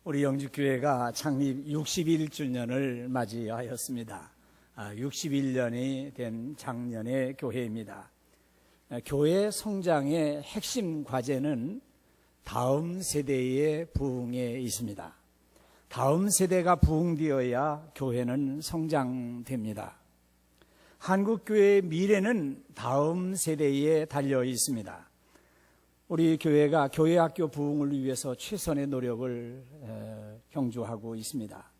우리 영주교회가 창립 61주년을 맞이하였습니다. 61년이 된 작년의 교회입니다. 교회 성장의 핵심 과제는 다음 세대의 부흥에 있습니다. 다음 세대가 부흥되어야 교회는 성장됩니다. 한국교회의 미래는 다음 세대에 달려 있습니다. 우리 교회가 교회학교 부흥을 위해서 최선의 노력을 경주하고 있습니다.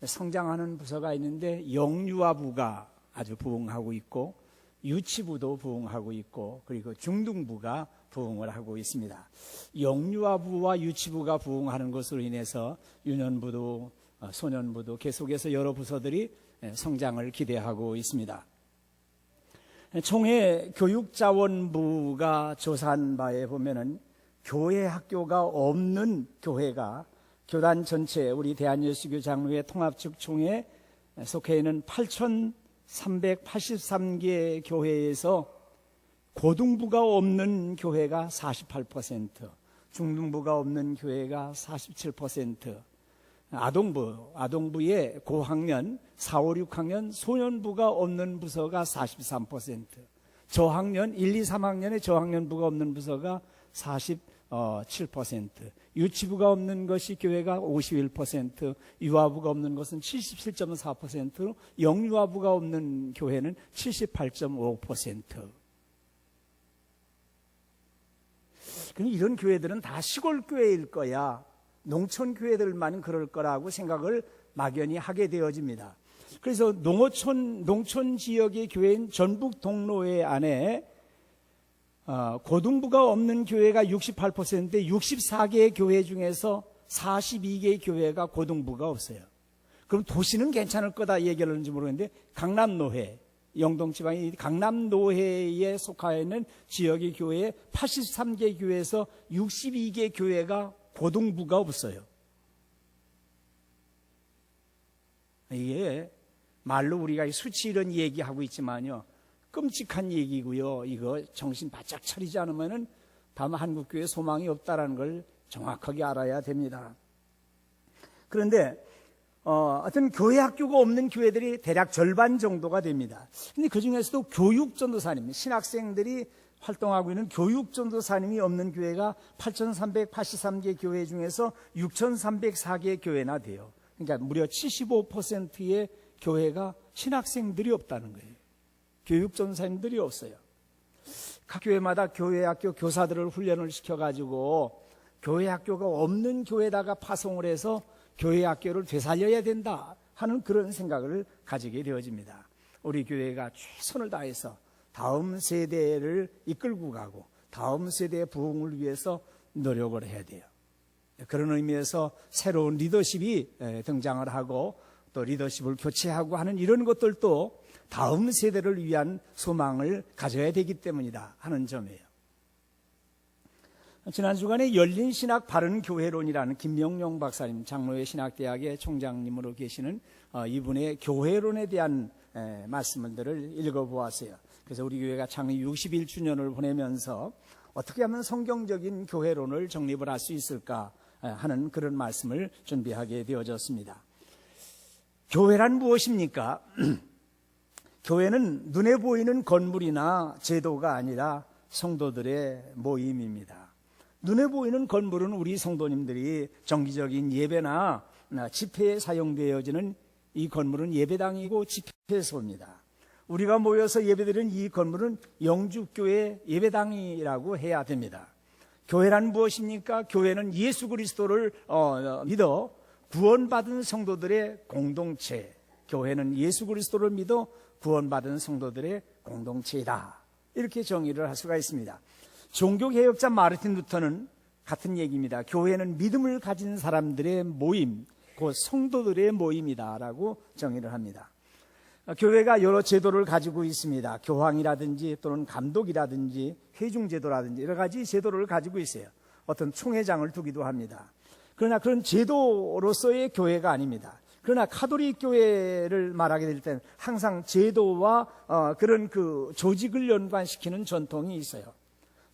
성장하는 부서가 있는데 영유아부가 아주 부흥하고 있고 유치부도 부흥하고 있고 그리고 중등부가 부흥을 하고 있습니다. 영유아부와 유치부가 부흥하는 것으로 인해서 유년부도 소년부도 계속해서 여러 부서들이 성장을 기대하고 있습니다. 총회 교육자원부가 조사한 바에 보면은 교회 학교가 없는 교회가 교단 전체 우리 대한예수교 장로회 통합측 총회에 속해 있는 8,383개 교회에서 고등부가 없는 교회가 48%, 중등부가 없는 교회가 47%, 아동부의 고학년 4, 5, 6학년 소년부가 없는 부서가 43%, 저학년 1, 2, 3학년에 저학년부가 없는 부서가 47%, 유치부가 없는 것이 교회가 51%, 유아부가 없는 것은 77.4%, 영유아부가 없는 교회는 78.5%. 그럼 이런 교회들은 다 시골 교회일 거야. 농촌 교회들만 그럴 거라고 생각을 막연히 하게 되어집니다. 그래서 농촌 지역의 교회인 전북 동로회 안에 고등부가 없는 교회가 68%인데 64개의 교회 중에서 42개의 교회가 고등부가 없어요. 그럼 도시는 괜찮을 거다 얘기를 하는지 모르겠는데 강남노회, 영동지방의 강남노회에 속하여 있는 지역의 교회에 83개 교회에서 62개 교회가 고등부가 없어요. 이게 말로 우리가 수치 이런 얘기하고 있지만요, 끔찍한 얘기고요. 이거 정신 바짝 차리지 않으면은 다음 한국교회 소망이 없다라는 걸 정확하게 알아야 됩니다. 그런데 어떤 교회 학교가 없는 교회들이 대략 절반 정도가 됩니다. 근데 그 중에서도 교육전도사님, 신학생들이 활동하고 있는 교육전도사님이 없는 교회가 8,383개 교회 중에서 6,304개 교회나 돼요. 그러니까 무려 75%의 교회가 신학생들이 없다는 거예요. 교육전도사님들이 없어요. 각 교회마다 교회학교 교사들을 훈련을 시켜가지고 교회학교가 없는 교회에다가 파송을 해서 교회학교를 되살려야 된다 하는 그런 생각을 가지게 되어집니다. 우리 교회가 최선을 다해서 다음 세대를 이끌고 가고 다음 세대의 부흥을 위해서 노력을 해야 돼요. 그런 의미에서 새로운 리더십이 등장을 하고 또 리더십을 교체하고 하는 이런 것들도 다음 세대를 위한 소망을 가져야 되기 때문이다 하는 점이에요. 지난 주간에 열린 신학 바른 교회론이라는 김명용 박사님, 장로회 신학대학의 총장님으로 계시는 이분의 교회론에 대한 말씀들을 읽어보았어요. 그래서 우리 교회가 창립 61주년을 보내면서 어떻게 하면 성경적인 교회론을 정립을 할 수 있을까 하는 그런 말씀을 준비하게 되어졌습니다. 교회란 무엇입니까? 교회는 눈에 보이는 건물이나 제도가 아니라 성도들의 모임입니다. 눈에 보이는 건물은 우리 성도님들이 정기적인 예배나 집회에 사용되어지는 이 건물은 예배당이고 집회소입니다. 우리가 모여서 예배드리는 이 건물은 영주교회 예배당이라고 해야 됩니다. 교회란 무엇입니까? 교회는 예수 그리스도를 믿어 구원받은 성도들의 공동체. 교회는 예수 그리스도를 믿어 구원받은 성도들의 공동체이다. 이렇게 정의를 할 수가 있습니다. 종교개혁자 마르틴 루터는 같은 얘기입니다. 교회는 믿음을 가진 사람들의 모임, 곧 성도들의 모임이다라고 정의를 합니다. 교회가 여러 제도를 가지고 있습니다. 교황이라든지 또는 감독이라든지 회중제도라든지 여러 가지 제도를 가지고 있어요. 어떤 총회장을 두기도 합니다. 그러나 그런 제도로서의 교회가 아닙니다. 그러나 카톨릭 교회를 말하게 될 때는 항상 제도와 그런 그 조직을 연관시키는 전통이 있어요.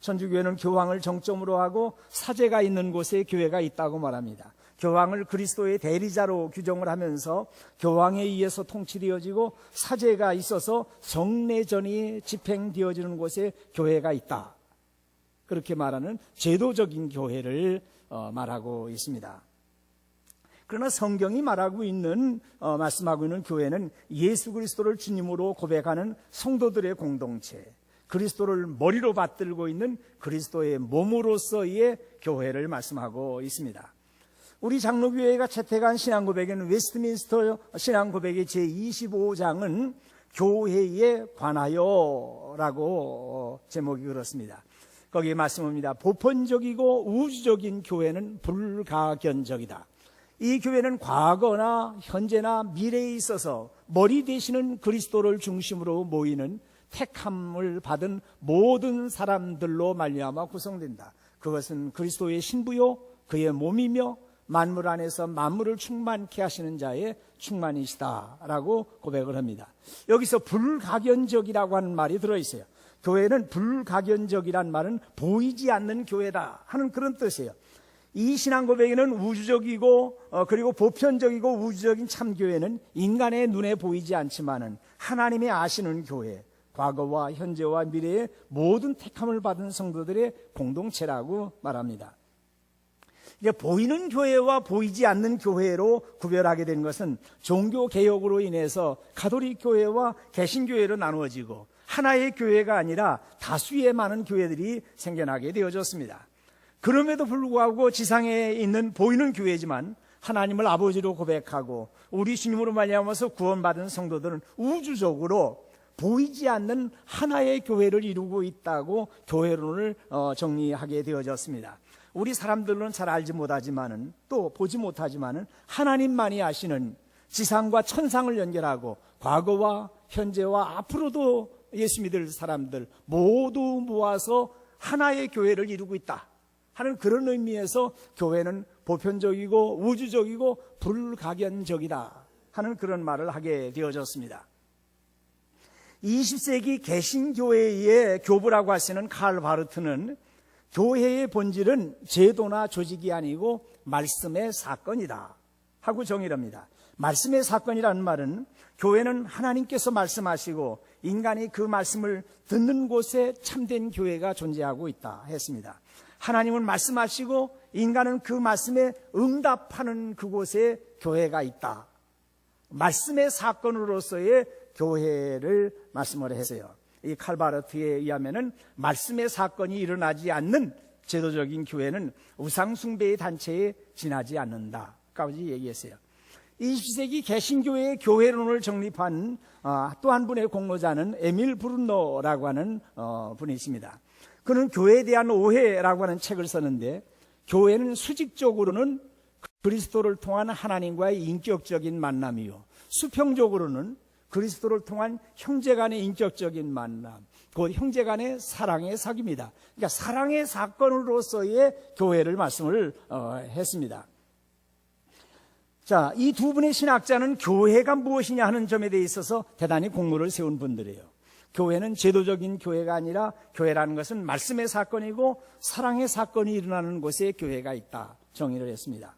천주교회는 교황을 정점으로 하고 사제가 있는 곳에 교회가 있다고 말합니다. 교황을 그리스도의 대리자로 규정을 하면서 교황에 의해서 통치되어지고 사제가 있어서 성례전이 집행되어지는 곳에 교회가 있다. 그렇게 말하는 제도적인 교회를 말하고 있습니다. 그러나 성경이 말하고 있는 말씀하고 있는 교회는 예수 그리스도를 주님으로 고백하는 성도들의 공동체, 그리스도를 머리로 받들고 있는 그리스도의 몸으로서의 교회를 말씀하고 있습니다. 우리 장로교회가 채택한 신앙고백에는 웨스트민스터 신앙고백의 제25장은 교회에 관하여라고 제목이 그렇습니다. 거기에 말씀합니다. 보편적이고 우주적인 교회는 불가견적이다. 이 교회는 과거나 현재나 미래에 있어서 머리 되시는 그리스도를 중심으로 모이는 택함을 받은 모든 사람들로 말미암아 구성된다. 그것은 그리스도의 신부요 그의 몸이며 만물 안에서 만물을 충만케 하시는 자의 충만이시다라고 고백을 합니다. 여기서 불가견적이라고 하는 말이 들어있어요. 교회는 불가견적이란 말은 보이지 않는 교회다 하는 그런 뜻이에요. 이 신앙 고백에는 우주적이고 그리고 보편적이고 우주적인 참교회는 인간의 눈에 보이지 않지만은 하나님이 아시는 교회, 과거와 현재와 미래의 모든 택함을 받은 성도들의 공동체라고 말합니다. 이제 보이는 교회와 보이지 않는 교회로 구별하게 된 것은 종교개혁으로 인해서 가톨릭 교회와 개신교회로 나누어지고 하나의 교회가 아니라 다수의 많은 교회들이 생겨나게 되어졌습니다. 그럼에도 불구하고 지상에 있는 보이는 교회지만 하나님을 아버지로 고백하고 우리 주님으로 말미암아서 구원받은 성도들은 우주적으로 보이지 않는 하나의 교회를 이루고 있다고 교회론을 정리하게 되어졌습니다. 우리 사람들은 잘 알지 못하지만은 또 보지 못하지만은 하나님만이 아시는 지상과 천상을 연결하고 과거와 현재와 앞으로도 예수 믿을 사람들 모두 모아서 하나의 교회를 이루고 있다 하는 그런 의미에서 교회는 보편적이고 우주적이고 불가견적이다 하는 그런 말을 하게 되어졌습니다. 20세기 개신교회의 교부라고 하시는 칼 바르트는 교회의 본질은 제도나 조직이 아니고 말씀의 사건이다 하고 정의를 합니다. 말씀의 사건이라는 말은 교회는 하나님께서 말씀하시고 인간이 그 말씀을 듣는 곳에 참된 교회가 존재하고 있다 했습니다. 하나님은 말씀하시고 인간은 그 말씀에 응답하는 그곳에 교회가 있다. 말씀의 사건으로서의 교회를 말씀을 했어요. 이 칼바르트에 의하면은 말씀의 사건이 일어나지 않는 제도적인 교회는 우상숭배의 단체에 지나지 않는다까지 얘기했어요. 20세기 개신교회의 교회론을 정립한 또 한 분의 공로자는 에밀 브룬노라고 하는 분이십니다. 그는 교회에 대한 오해라고 하는 책을 썼는데 교회는 수직적으로는 그리스도를 통한 하나님과의 인격적인 만남이요 수평적으로는 그리스도를 통한 형제간의 인격적인 만남, 곧 형제간의 사랑의 사귑이다. 그러니까 사랑의 사건으로서의 교회를 말씀을 했습니다. 자, 이 두 분의 신학자는 교회가 무엇이냐 하는 점에 대해 있어서 대단히 공로를 세운 분들이에요. 교회는 제도적인 교회가 아니라 교회라는 것은 말씀의 사건이고 사랑의 사건이 일어나는 곳에 교회가 있다 정의를 했습니다.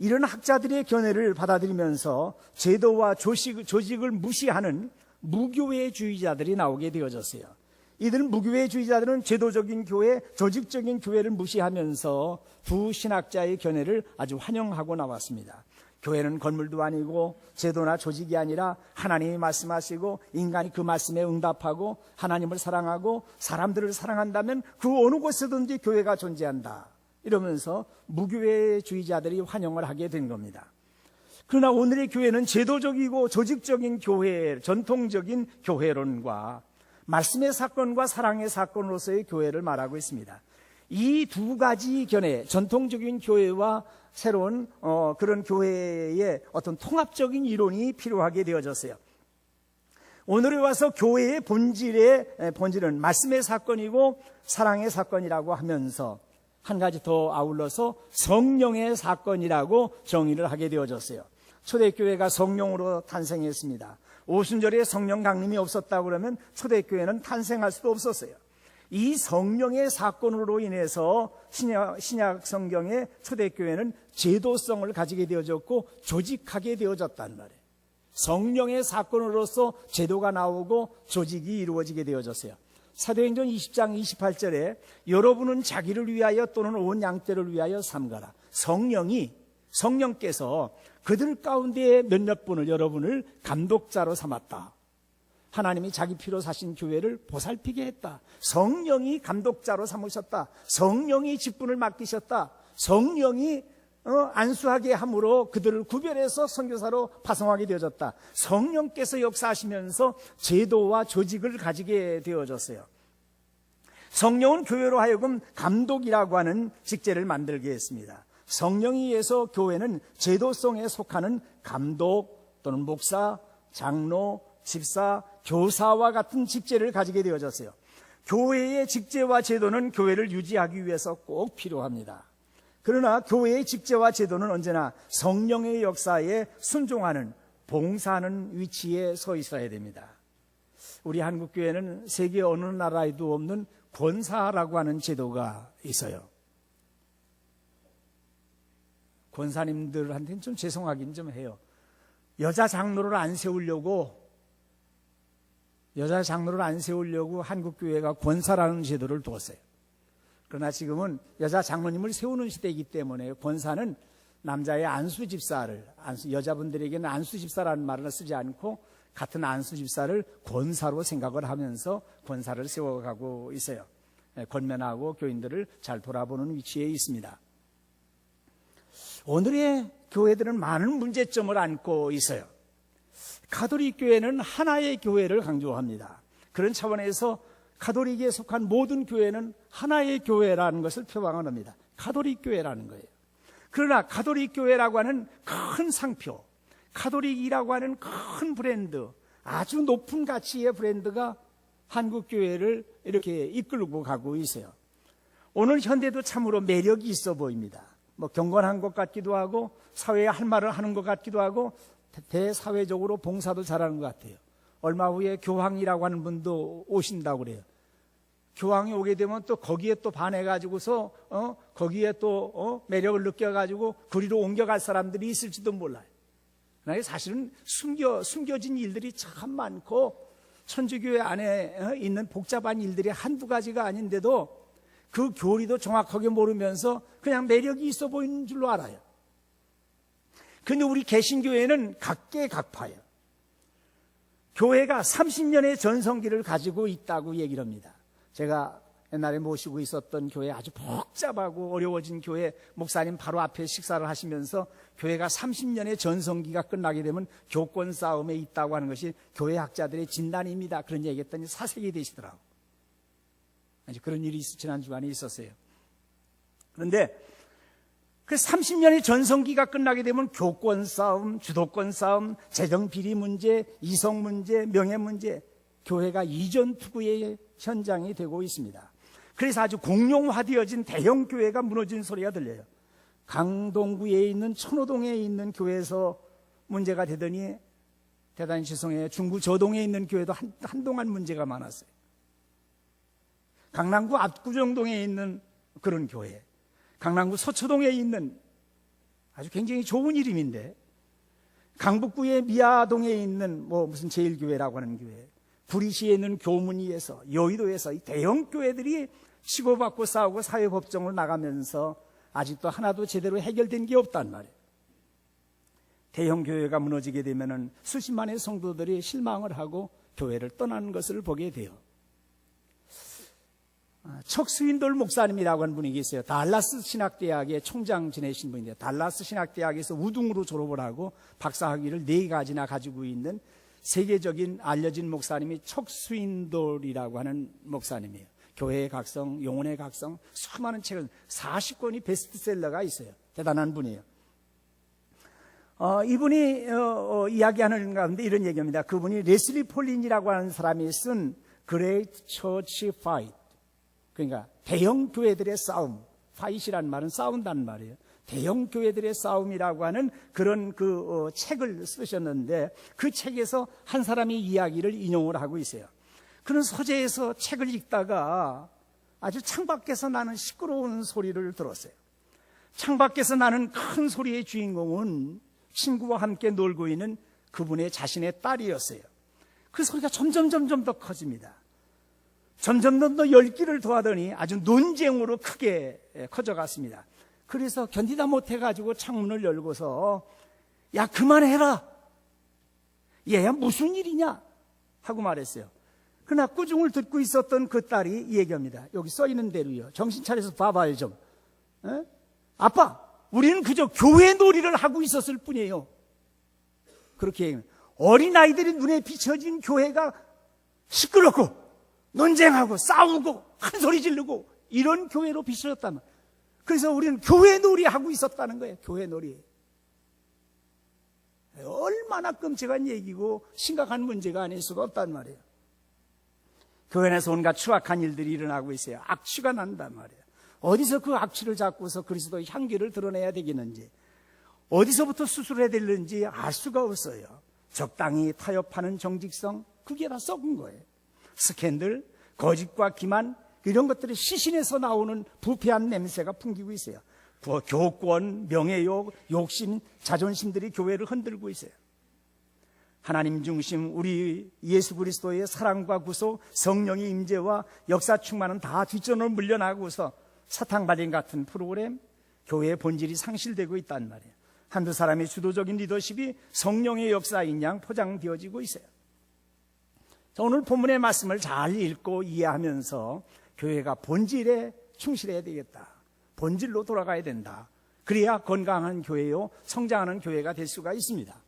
이런 학자들의 견해를 받아들이면서 제도와 조직을 무시하는 무교회주의자들이 나오게 되어졌어요. 이들은 무교회주의자들은 제도적인 교회, 조직적인 교회를 무시하면서 두 신학자의 견해를 아주 환영하고 나왔습니다. 교회는 건물도 아니고 제도나 조직이 아니라 하나님이 말씀하시고 인간이 그 말씀에 응답하고 하나님을 사랑하고 사람들을 사랑한다면 그 어느 곳에든지 교회가 존재한다. 이러면서 무교회주의자들이 환영을 하게 된 겁니다. 그러나 오늘의 교회는 제도적이고 조직적인 교회, 전통적인 교회론과 말씀의 사건과 사랑의 사건으로서의 교회를 말하고 있습니다. 이 두 가지 견해, 전통적인 교회와 새로운 그런 교회의 어떤 통합적인 이론이 필요하게 되어졌어요. 오늘에 와서 교회의 본질은 말씀의 사건이고 사랑의 사건이라고 하면서 한 가지 더 아울러서 성령의 사건이라고 정의를 하게 되어졌어요. 초대교회가 성령으로 탄생했습니다. 오순절에 성령 강림이 없었다고 그러면 초대교회는 탄생할 수도 없었어요. 이 성령의 사건으로 인해서 신약 성경의 초대교회는 제도성을 가지게 되어졌고 조직하게 되어졌단 말이에요. 성령의 사건으로서 제도가 나오고 조직이 이루어지게 되어졌어요. 사도행전 20장 28절에 여러분은 자기를 위하여 또는 온 양떼를 위하여 삼가라. 성령께서 그들 가운데 몇몇 분을, 여러분을 감독자로 삼았다. 하나님이 자기 피로 사신 교회를 보살피게 했다. 성령이 감독자로 삼으셨다. 성령이 직분을 맡기셨다. 성령이 안수하게 함으로 그들을 구별해서 선교사로 파송하게 되어졌다. 성령께서 역사하시면서 제도와 조직을 가지게 되어졌어요. 성령은 교회로 하여금 감독이라고 하는 직제를 만들게 했습니다. 성령에 의해서 교회는 제도성에 속하는 감독 또는 목사, 장로, 집사, 교사와 같은 직제를 가지게 되어졌어요. 교회의 직제와 제도는 교회를 유지하기 위해서 꼭 필요합니다. 그러나 교회의 직제와 제도는 언제나 성령의 역사에 순종하는, 봉사하는 위치에 서 있어야 됩니다. 우리 한국교회는 세계 어느 나라에도 없는 권사라고 하는 제도가 있어요. 권사님들한테는 좀 죄송하긴 좀 해요. 여자 장로를 안 세우려고 한국교회가 권사라는 제도를 두었어요. 그러나 지금은 여자 장로님을 세우는 시대이기 때문에 권사는 남자의 안수집사를, 여자분들에게는 안수집사라는 말을 쓰지 않고 같은 안수집사를 권사로 생각을 하면서 권사를 세워가고 있어요. 권면하고 교인들을 잘 돌아보는 위치에 있습니다. 오늘의 교회들은 많은 문제점을 안고 있어요. 가톨릭 교회는 하나의 교회를 강조합니다. 그런 차원에서 가톨릭에 속한 모든 교회는 하나의 교회라는 것을 표방을 합니다. 가톨릭 교회라는 거예요. 그러나 가톨릭 교회라고 하는 큰 상표, 가톨릭이라고 하는 큰 브랜드, 아주 높은 가치의 브랜드가 한국 교회를 이렇게 이끌고 가고 있어요. 오늘 현대도 참으로 매력이 있어 보입니다. 경건한 것 같기도 하고 사회에 할 말을 하는 것 같기도 하고 대사회적으로 봉사도 잘하는 것 같아요. 얼마 후에 교황이라고 하는 분도 오신다고 그래요. 교황이 오게 되면 또 거기에 또 반해가지고서 거기에 또 매력을 느껴가지고 그리로 옮겨갈 사람들이 있을지도 몰라요. 사실은 숨겨진 일들이 참 많고 천주교회 안에 있는 복잡한 일들이 한두 가지가 아닌데도 그 교리도 정확하게 모르면서 그냥 매력이 있어 보이는 줄로 알아요. 근데 우리 개신교회는 각계각파예요. 교회가 30년의 전성기를 가지고 있다고 얘기를 합니다. 제가 옛날에 모시고 있었던 교회, 아주 복잡하고 어려워진 교회 목사님 바로 앞에 식사를 하시면서 교회가 30년의 전성기가 끝나게 되면 교권 싸움에 있다고 하는 것이 교회학자들의 진단입니다. 그런 얘기했더니 사색이 되시더라고요. 그런 일이 지난 주간에 있었어요. 그런데 그 30년의 전성기가 끝나게 되면 교권 싸움, 주도권 싸움, 재정 비리 문제, 이성 문제, 명예 문제, 교회가 이전 투구의 현장이 되고 있습니다. 그래서 아주 공룡화되어진 대형 교회가 무너진 소리가 들려요. 강동구에 있는 천호동에 있는 교회에서 문제가 되더니 대단히 죄송해요. 중구 저동에 있는 교회도 한동안 문제가 많았어요. 강남구 압구정동에 있는 그런 교회, 강남구 서초동에 있는 아주 굉장히 좋은 이름인데, 강북구의 미아동에 있는 무슨 제일교회라고 하는 교회, 구리시에 있는 교문위에서, 여의도에서 이 대형 교회들이 치고받고 싸우고 사회법정을 나가면서 아직도 하나도 제대로 해결된 게 없단 말이에요. 대형 교회가 무너지게 되면은 수십만의 성도들이 실망을 하고 교회를 떠나는 것을 보게 돼요. 척스윈돌 목사님이라고 하는 분이 계세요. 달라스 신학대학의 총장 지내신 분인데, 달라스 신학대학에서 우등으로 졸업을 하고 박사학위를 4가지나 가지고 있는 세계적인 알려진 목사님이 척스윈돌이라고 하는 목사님이에요. 교회의 각성, 영혼의 각성, 수많은 책을 40권이 베스트셀러가 있어요. 대단한 분이에요. 이분이 이야기하는 가운데 이런 얘기입니다. 그분이 레슬리 폴린이라고 하는 사람이 쓴 Great Church Fight, 그러니까 대형 교회들의 싸움, 파이시라는 말은 싸운다는 말이에요. 대형 교회들의 싸움이라고 하는 그런 책을 쓰셨는데, 그 책에서 한 사람이 이야기를 인용을 하고 있어요. 그런 서재에서 책을 읽다가 아주 창밖에서 나는 시끄러운 소리를 들었어요. 창밖에서 나는 큰 소리의 주인공은 친구와 함께 놀고 있는 그분의 자신의 딸이었어요. 그 소리가 점점 더 커집니다. 점점 더 열기를 더하더니 아주 논쟁으로 크게 커져갔습니다. 그래서 견디다 못해가지고 창문을 열고서 야 그만해라, 얘야 무슨 일이냐 하고 말했어요. 그러나 꾸중을 듣고 있었던 그 딸이 얘기합니다. 여기 써있는 대로요. 정신 차려서 봐봐요 좀. 에? 아빠, 우리는 그저 교회 놀이를 하고 있었을 뿐이에요. 그렇게 얘기합니다. 어린아이들이 눈에 비춰진 교회가 시끄럽고 논쟁하고 싸우고 큰 소리 지르고 이런 교회로 비춰졌다면, 그래서 우리는 교회 놀이 하고 있었다는 거예요. 교회 놀이. 얼마나 끔찍한 얘기고 심각한 문제가 아닐 수가 없단 말이에요. 교회 안에서 온갖 추악한 일들이 일어나고 있어요. 악취가 난단 말이에요. 어디서 그 악취를 잡고서 그리스도의 향기를 드러내야 되겠는지, 어디서부터 수술해야 되는지 알 수가 없어요. 적당히 타협하는 정직성, 그게 다 썩은 거예요. 스캔들, 거짓과 기만, 이런 것들이 시신에서 나오는 부패한 냄새가 풍기고 있어요. 교권, 명예욕, 욕심, 자존심들이 교회를 흔들고 있어요. 하나님 중심, 우리 예수 그리스도의 사랑과 구속, 성령의 임재와 역사 충만은 다 뒷전으로 물려나가고서 사탕발린 같은 프로그램, 교회의 본질이 상실되고 있단 말이에요. 한두 사람의 주도적인 리더십이 성령의 역사인 양 포장되어지고 있어요. 자, 오늘 본문의 말씀을 잘 읽고 이해하면서 교회가 본질에 충실해야 되겠다. 본질로 돌아가야 된다. 그래야 건강한 교회요, 성장하는 교회가 될 수가 있습니다.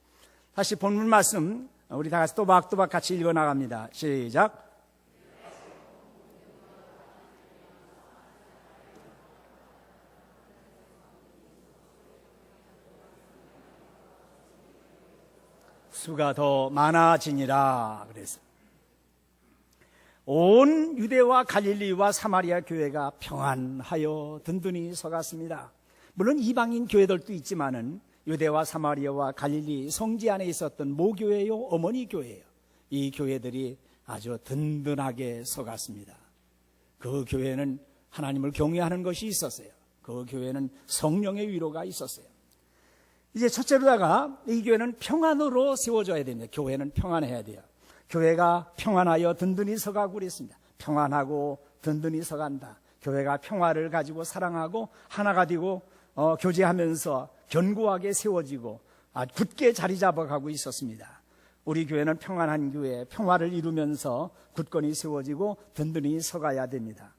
다시 본문 말씀 우리 다 같이 또박또박 같이 읽어 나갑니다. 시작. 수가 더 많아지니라 그래서 온 유대와 갈릴리와 사마리아 교회가 평안하여 든든히 서갔습니다. 물론 이방인 교회들도 있지만은 유대와 사마리아와 갈릴리 성지 안에 있었던 모교회요, 어머니 교회예요. 이 교회들이 아주 든든하게 서갔습니다. 그 교회는 하나님을 경외하는 것이 있었어요. 그 교회는 성령의 위로가 있었어요. 이제 첫째로다가 이 교회는 평안으로 세워져야 됩니다. 교회는 평안해야 돼요. 교회가 평안하여 든든히 서가고 그랬습니다. 평안하고 든든히 서간다. 교회가 평화를 가지고 사랑하고 하나가 되고 교제하면서 견고하게 세워지고 굳게 자리 잡아가고 있었습니다. 우리 교회는 평안한 교회, 평화를 이루면서 굳건히 세워지고 든든히 서가야 됩니다.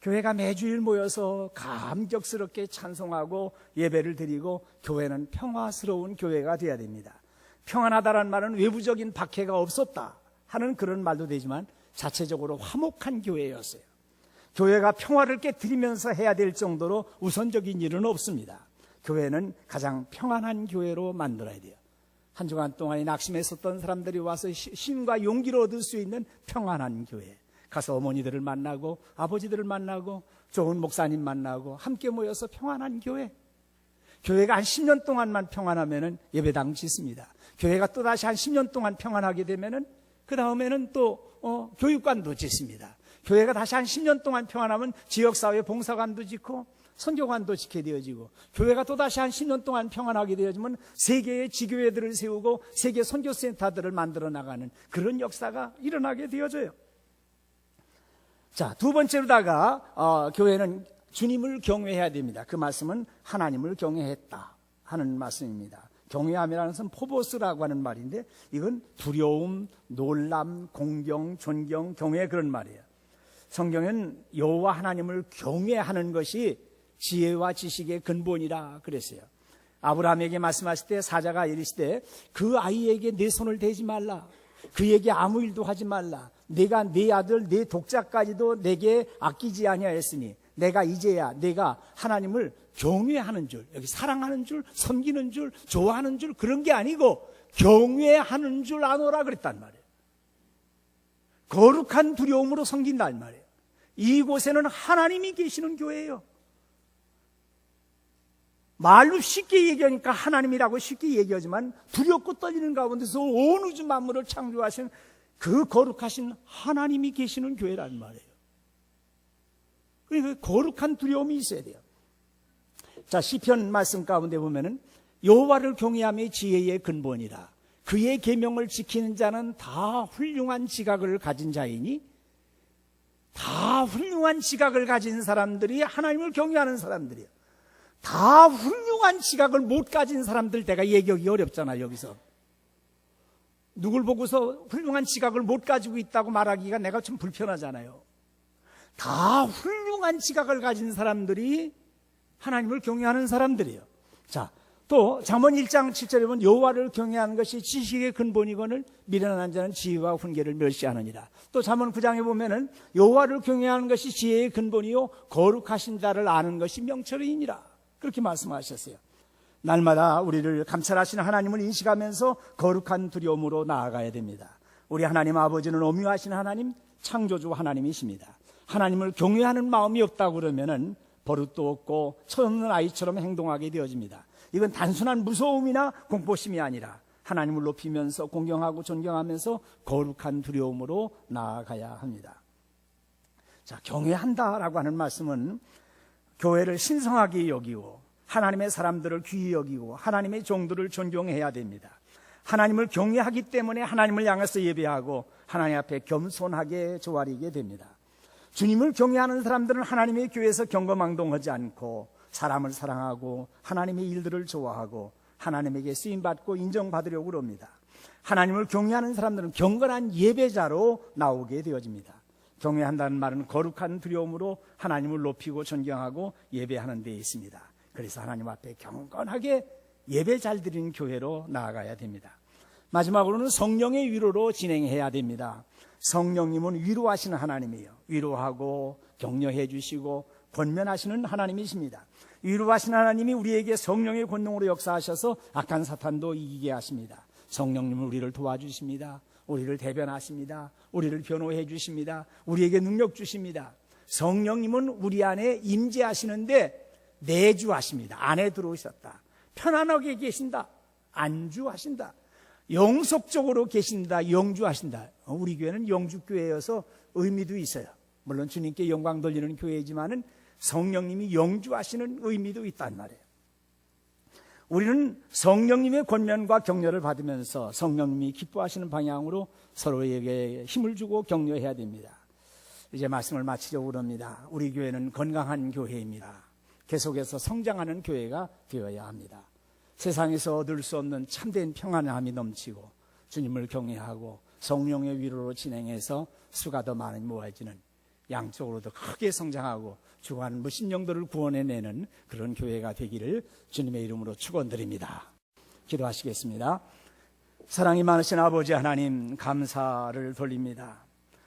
교회가 매주일 모여서 감격스럽게 찬송하고 예배를 드리고 교회는 평화스러운 교회가 되어야 됩니다. 평안하다는 말은 외부적인 박해가 없었다 하는 그런 말도 되지만 자체적으로 화목한 교회였어요. 교회가 평화를 깨뜨리면서 해야 될 정도로 우선적인 일은 없습니다. 교회는 가장 평안한 교회로 만들어야 돼요. 한 주간 동안에 낙심했었던 사람들이 와서 힘과 용기를 얻을 수 있는 평안한 교회. 가서 어머니들을 만나고 아버지들을 만나고 좋은 목사님 만나고 함께 모여서 평안한 교회. 교회가 한 10년 동안만 평안하면은 예배당 짓습니다. 교회가 또다시 한 10년 동안 평안하게 되면은 그 다음에는 또 교육관도 짓습니다. 교회가 다시 한 10년 동안 평안하면 지역사회 봉사관도 짓고 선교관도 짓게 되어지고, 교회가 또다시 한 10년 동안 평안하게 되어지면 세계의 지교회들을 세우고 세계 선교센터들을 만들어 나가는 그런 역사가 일어나게 되어져요. 자, 두 번째로다가 교회는 주님을 경외해야 됩니다. 그 말씀은 하나님을 경외했다 하는 말씀입니다. 경외함이라는 것은 포보스라고 하는 말인데 이건 두려움, 놀람, 공경, 존경, 경외 그런 말이에요. 성경은 여호와 하나님을 경외하는 것이 지혜와 지식의 근본이라 그랬어요. 아브라함에게 말씀하실 때 사자가 이르시되 그 아이에게 내 손을 대지 말라, 그에게 아무 일도 하지 말라, 내가 네 아들 네 독자까지도 내게 아끼지 아니하였으니 내가 이제야 내가 하나님을 경외하는 줄, 여기 사랑하는 줄, 섬기는 줄, 좋아하는 줄 그런 게 아니고 경외하는 줄 아노라 그랬단 말이에요. 거룩한 두려움으로 섬긴단 말이에요. 이곳에는 하나님이 계시는 교회예요. 말로 쉽게 얘기하니까 하나님이라고 쉽게 얘기하지만 두렵고 떨리는 가운데서 온 우주 만물을 창조하신 그 거룩하신 하나님이 계시는 교회란 말이에요. 그리고 거룩한 두려움이 있어야 돼요. 자, 시편 말씀 가운데 보면은 여호와를 경외함이 지혜의 근본이라. 그의 계명을 지키는 자는 다 훌륭한 지각을 가진 자이니, 다 훌륭한 지각을 가진 사람들이 하나님을 경외하는 사람들이에요. 다 훌륭한 지각을 못 가진 사람들 내가 얘기하기 어렵잖아요. 여기서 누굴 보고서 훌륭한 지각을 못 가지고 있다고 말하기가 내가 좀 불편하잖아요. 다 훌륭한 지각을 가진 사람들이 하나님을 경외하는 사람들이에요. 자, 또 잠언 1장 7절에 보면 여호와를 경외하는 것이 지식의 근본이거늘 미련한 자는 지혜와 훈계를 멸시하느니라. 또 잠언 9장에 보면은 여호와를 경외하는 것이 지혜의 근본이요 거룩하신 자를 아는 것이 명철이니라. 그렇게 말씀하셨어요. 날마다 우리를 감찰하시는 하나님을 인식하면서 거룩한 두려움으로 나아가야 됩니다. 우리 하나님 아버지는 엄유하신 하나님, 창조주 하나님이십니다. 하나님을 경외하는 마음이 없다고 그러면은 버릇도 없고 철없는 아이처럼 행동하게 되어집니다. 이건 단순한 무서움이나 공포심이 아니라 하나님을 높이면서 공경하고 존경하면서 거룩한 두려움으로 나아가야 합니다. 자, 경외한다라고 하는 말씀은 교회를 신성하게 여기고 하나님의 사람들을 귀히 여기고 하나님의 종들을 존경해야 됩니다. 하나님을 경외하기 때문에 하나님을 향해서 예배하고 하나님 앞에 겸손하게 조아리게 됩니다. 주님을 경외하는 사람들은 하나님의 교회에서 경거망동하지 않고 사람을 사랑하고 하나님의 일들을 좋아하고 하나님에게 쓰임받고 인정받으려고 합니다. 하나님을 경외하는 사람들은 경건한 예배자로 나오게 되어집니다. 경외한다는 말은 거룩한 두려움으로 하나님을 높이고 존경하고 예배하는 데 있습니다. 그래서 하나님 앞에 경건하게 예배 잘 드리는 교회로 나아가야 됩니다. 마지막으로는 성령의 위로로 진행해야 됩니다. 성령님은 위로하시는 하나님이에요. 위로하고 격려해 주시고 권면하시는 하나님이십니다. 위로하시는 하나님이 우리에게 성령의 권능으로 역사하셔서 악한 사탄도 이기게 하십니다. 성령님은 우리를 도와주십니다. 우리를 대변하십니다. 우리를 변호해 주십니다. 우리에게 능력 주십니다. 성령님은 우리 안에 임재하시는데 내주하십니다. 안에 들어오셨다. 편안하게 계신다. 안주하신다. 영속적으로 계신다. 영주하신다. 우리 교회는 영주교회여서 의미도 있어요. 물론 주님께 영광 돌리는 교회이지만은 성령님이 영주하시는 의미도 있단 말이에요. 우리는 성령님의 권면과 격려를 받으면서 성령님이 기뻐하시는 방향으로 서로에게 힘을 주고 격려해야 됩니다. 이제 말씀을 마치려고 합니다. 우리 교회는 건강한 교회입니다. 계속해서 성장하는 교회가 되어야 합니다. 세상에서 얻을 수 없는 참된 평안함이 넘치고 주님을 경외하고 성령의 위로로 진행해서 수가 더 많이 모아지는, 양쪽으로 더 크게 성장하고 주관 무신령들을 구원해내는 그런 교회가 되기를 주님의 이름으로 축원드립니다. 기도하시겠습니다. 사랑이 많으신 아버지 하나님, 감사를 돌립니다.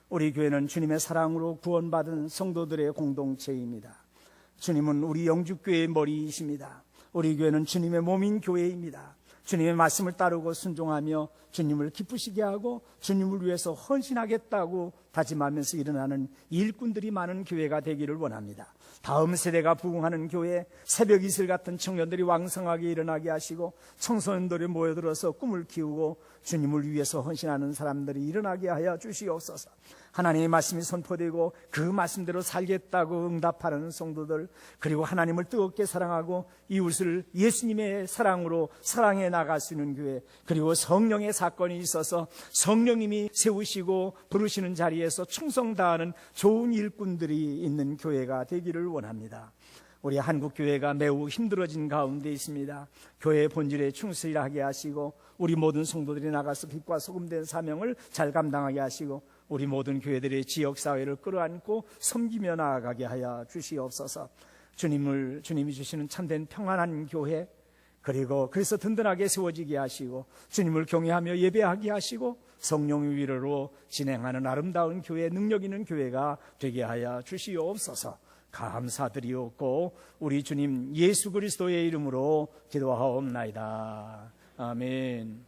우리 교회는 주님의 사랑으로 구원받은 성도들의 공동체입니다. 주님은 우리 영주교회의 머리이십니다. 우리 교회는 주님의 몸인 교회입니다. 주님의 말씀을 따르고 순종하며 주님을 기쁘시게 하고 주님을 위해서 헌신하겠다고 다짐하면서 일어나는 일꾼들이 많은 교회가 되기를 원합니다. 다음 세대가 부흥하는 교회, 새벽 이슬 같은 청년들이 왕성하게 일어나게 하시고 청소년들이 모여들어서 꿈을 키우고 주님을 위해서 헌신하는 사람들이 일어나게 하여 주시옵소서. 하나님의 말씀이 선포되고 그 말씀대로 살겠다고 응답하는 성도들, 그리고 하나님을 뜨겁게 사랑하고 이웃을 예수님의 사랑으로 사랑해 나갈 수 있는 교회, 그리고 성령의 사건이 있어서 성령님이 세우시고 부르시는 자리에서 충성 다하는 좋은 일꾼들이 있는 교회가 되기를 원합니다. 우리 한국교회가 매우 힘들어진 가운데 있습니다. 교회의 본질에 충실하게 하시고 우리 모든 성도들이 나가서 빛과 소금된 사명을 잘 감당하게 하시고 우리 모든 교회들의 지역사회를 끌어안고 섬기며 나아가게 하여 주시옵소서. 주님이 주시는 참된 평안한 교회, 그리고 그래서 든든하게 세워지게 하시고 주님을 경외하며 예배하게 하시고 성령의 위로로 진행하는 아름다운 교회, 능력 있는 교회가 되게 하여 주시옵소서. 감사드리옵고 우리 주님 예수 그리스도의 이름으로 기도하옵나이다. 아멘.